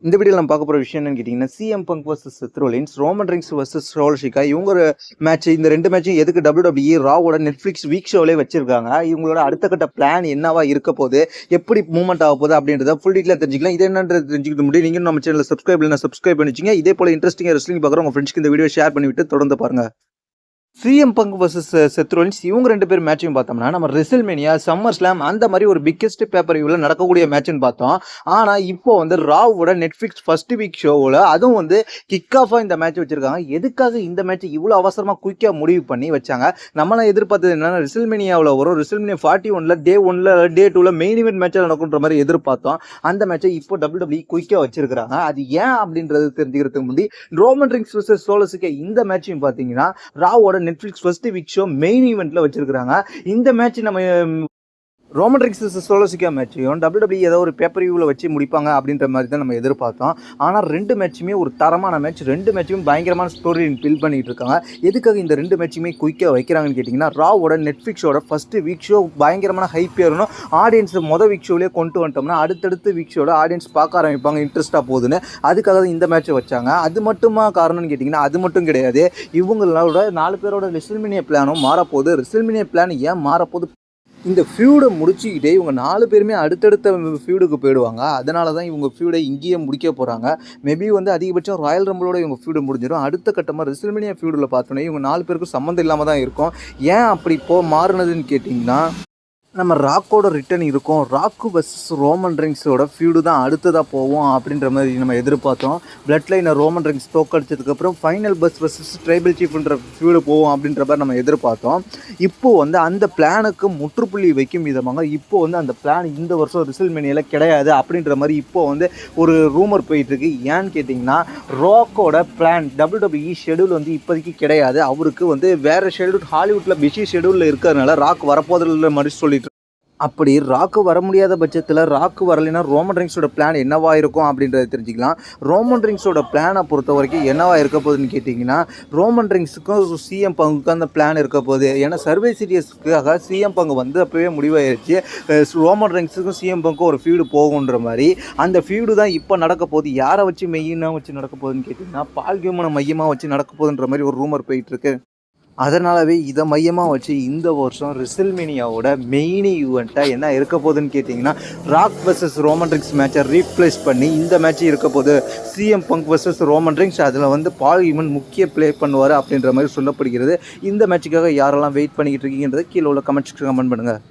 இந்த வீடியோல நம்ம பார்க்க போற விஷயம் என்னன்னு கேட்டீங்கன்னா, CM Punk versus Seth Rollins, Roman Reigns versus Solo Sikoa. இவங்க ஒரு மேட்ச். இந்த 2 மேட்சும் எதுக்கு WWE ராவோட நெட்ஃபிளிக்ஸ் வீக் ஷோலே வச்சிருக்காங்க. இவங்களோட அடுத்த கட்ட பிளான் என்னவா இருக்க போகுது, எப்படி மூவ்மெண்ட் ஆக போகுது அப்படின்றத ஃபுல் டீட்டெயிலா தெரிஞ்சுக்கலாம். இது என்னன்றது தெரிஞ்சுக்க முடியும். நீங்க நம்ம சேனலை சப்ஸ்கிரைப் பண்ணி சப்ஸ்கிரைப் பண்ணிச்சிங்க. இதே போல இன்ட்ரெஸ்டிங்கா ரெஸ்லிங் பார்க்குற உங்க ஃப்ரெண்ட்ஸ்க்கு இந்த வீடியோ ஷேர் பண்ணிவிட்டு தொடர்ந்து பாருங்க. CM Punk versus Seth Rollins இவங்க 2 பேர் மேட்சையும் பார்த்தோம்னா, நம்ம ரெசில்மேனியா, சம்மர் ஸ்லாம் அந்த மாதிரி ஒரு பிக்கெஸ்ட் பேப்பர் வியூவில் நடக்கக்கூடிய மேட்ச்னு பார்த்தோம். ஆனால் இப்போ வந்து ராவோட நெட்ஃபிளிக்ஸ் ஃபர்ஸ்ட் வீக் ஷோவில் அதுவும் வந்து கிக் ஆஃபாக இந்த மேட்ச் வச்சிருக்காங்க. எதுக்காக இந்த மேட்ச் இவ்வளோ அவசரமாக குயிக்காக முடிவு பண்ணி வச்சாங்க? நம்மளாம் எதிர்பார்த்தது என்னன்னா, ரெசில்மேனியாவில் வரும், ரெசில்மேனியா 41 டே 1 டே 2 மெயின் இவெண்ட் மேட்சாக நடக்குன்ற மாதிரி எதிர்பார்த்தோம். அந்த மேட்சை இப்போ WWE குயிக்காக வச்சிருக்காங்க. அது ஏன் அப்படின்றது தெரிஞ்சுக்கிறதுக்கு முன்னாடி, ரோமன் ரிங்ஸ் வர்சஸ் ஷோல்ஷிகா இந்த மேட்சையும் பார்த்தீங்கன்னா ராவோட Netflix first week show main ஈவெண்ட்ல வச்சிருக்காங்க. இந்த மேட்ச் நம்ம ரோமன் ரிங்ஸ் ஷோல்ஷிகா மேட்சையும் WWE ஏதோ ஒரு பேப்பர் வியூவில் வச்சு முடிப்பாங்க அப்படின்ற மாதிரி தான் நம்ம எதிர்பார்த்தோம். ஆனால் 2 மேட்சுமே ஒரு தரமான மேட்ச். 2 மேட்சுமே பயங்கரமான ஸ்டோரி பில்ட் பண்ணிட்டு இருக்காங்க. எதுக்காக இந்த 2 மேட்சுமே குயிக்காக வைக்கிறாங்கன்னு கேட்டிங்கன்னா, ராவோட நெட்ஃபிளிக்ஸோட ஃபர்ஸ்ட் வீக் ஷோ பயங்கரமான ஹைப் ஏறணும். ஆடியன்ஸ் வீக் ஷோலேயே கொண்டு வந்துட்டோம்னா அடுத்தடுத்து வீக் ஷோட ஆடியன்ஸ் பார்க்க ஆரம்பிப்பாங்க, இன்ட்ரெஸ்ட்டாக போகுதுன்னு. அதுக்காக தான் இந்த மேட்ச்சை வச்சாங்க. அது மட்டுமா காரணம்னு கேட்டிங்கன்னா, அது மட்டும் கிடையாது. இவங்களோட 4 பேரோட ரெசில்மேனியா பிளானும் மாறப்போகுது. ரெசில்மேனியா பிளான் ஏன் மாறப்போகுது? இந்த ஃபியூடை முடிச்சுக்கிட்டே இவங்க 4 பேருமே அடுத்தடுத்த ஃபியூடுக்கு போயிடுவாங்க. அதனால தான் இவங்க ஃபியூடை இங்கேயே முடிக்க போகிறாங்க. மேபி வந்து அதிகபட்சம் ராயல் ரம்பிளோட இவங்க ஃபியூடு முடிஞ்சிடும். அடுத்த கட்டமாக ரெசில்மேனியா ஃபியூடில் பார்த்தோன்னே இவங்க 4 பேருக்கும் சம்மந்தம் இல்லாமல் தான் இருக்கும். ஏன் அப்படி மாறுனதுன்னு கேட்டிங்கன்னா, நம்ம ராக்கோட ரிட்டர்ன் இருக்கும். ராக்கு வர்சஸ் ரோமன் ரிங்ஸோட ஃபியூடு தான் அடுத்ததாக போவோம் அப்படின்ற மாதிரி நம்ம எதிர்பார்த்தோம். பிளட் லைனை ரோமன் ரிங்ஸ் தோக்கடிச்சதுக்கப்புறம் ஃபைனல் பஸ் வர்சஸ் ட்ரைபிள் சீஃப்ன்ற ஃபியூடு போவோம் அப்படின்ற மாதிரி நம்ம எதிர்பார்த்தோம். இப்போது வந்து அந்த பிளானுக்கு முற்றுப்புள்ளி வைக்கும் விதமாக இப்போ வந்து அந்த பிளான் இந்த வருஷம் ரெசில்மேனியாவில் கிடையாது அப்படின்ற மாதிரி இப்போது வந்து ஒரு ரூமர் போயிட்டுருக்கு. ஏன்னு கேட்டிங்கன்னா, ராக்கோட பிளான் WWE ஷெடியூல் வந்து இப்போதைக்கு கிடையாது. அவருக்கு வந்து வேறு ஷெடியூல், ஹாலிவுட்டில் பிஸி ஷெடியூலில் இருக்கிறதுனால ராக் வரப்போதில்லை மாதிரி சொல்லிட்டு, அப்படி ராக்கு வர முடியாத பட்சத்தில், ராக்கு வரலைன்னா ரோமன் ரிங்ஸோட பிளான் என்னவா இருக்கும் அப்படின்றத தெரிஞ்சுக்கலாம். ரோமன் ரிங்ஸோட பிளானை பொறுத்த வரைக்கும் என்னவா இருக்க போகுதுன்னு கேட்டிங்கன்னா, ரோமன் ரிங்ஸுக்கும் சிஎம் பங்குக்கும் அந்த பிளான் இருக்க போகுது. ஏன்னா சர்வே சீரியஸ்க்காக சிஎம் பங்கு வந்து அப்போவே முடிவாயிருச்சு. ரோமன் ரிங்ஸுக்கும் சிஎம் பங்குக்கும் ஒரு ஃபீடு போகுன்ற மாதிரி. அந்த ஃபீடு தான் இப்போ நடக்க போகுது. யாரை வச்சு மெயினாக வச்சு நடக்க போகுதுன்னு கேட்டிங்கன்னா, பால் ஹியூமனை மையமாக வச்சு நடக்க போகுதுன்ற மாதிரி ஒரு ரூமர் போயிட்டுருக்கு. அதனாலவே இதை மையமாக வச்சு இந்த வருஷம் ரெசில்மேனியாவோட மெயின் ஈவெண்ட்டாக என்ன இருக்க போகுதுன்னு கேட்டிங்கன்னா, ராக் வர்சஸ் ரோமன் ரிங்ஸ் மேட்சை ரீப்ளேஸ் பண்ணி இந்த மேட்ச் இருக்க போகுது. CM Punk versus Roman rings, அதில் வந்து பால் ஹியூமன் முக்கிய ப்ளே பண்ணுவார் அப்படின்ற மாதிரி சொல்லப்படுகிறது. இந்த மேட்சுக்காக யாரெல்லாம் வெயிட் பண்ணிக்கிட்டு இருக்கீங்கன்றதை கீழே உள்ள கமெண்ட்ஸ்க்கு கமெண்ட் பண்ணுங்கள்.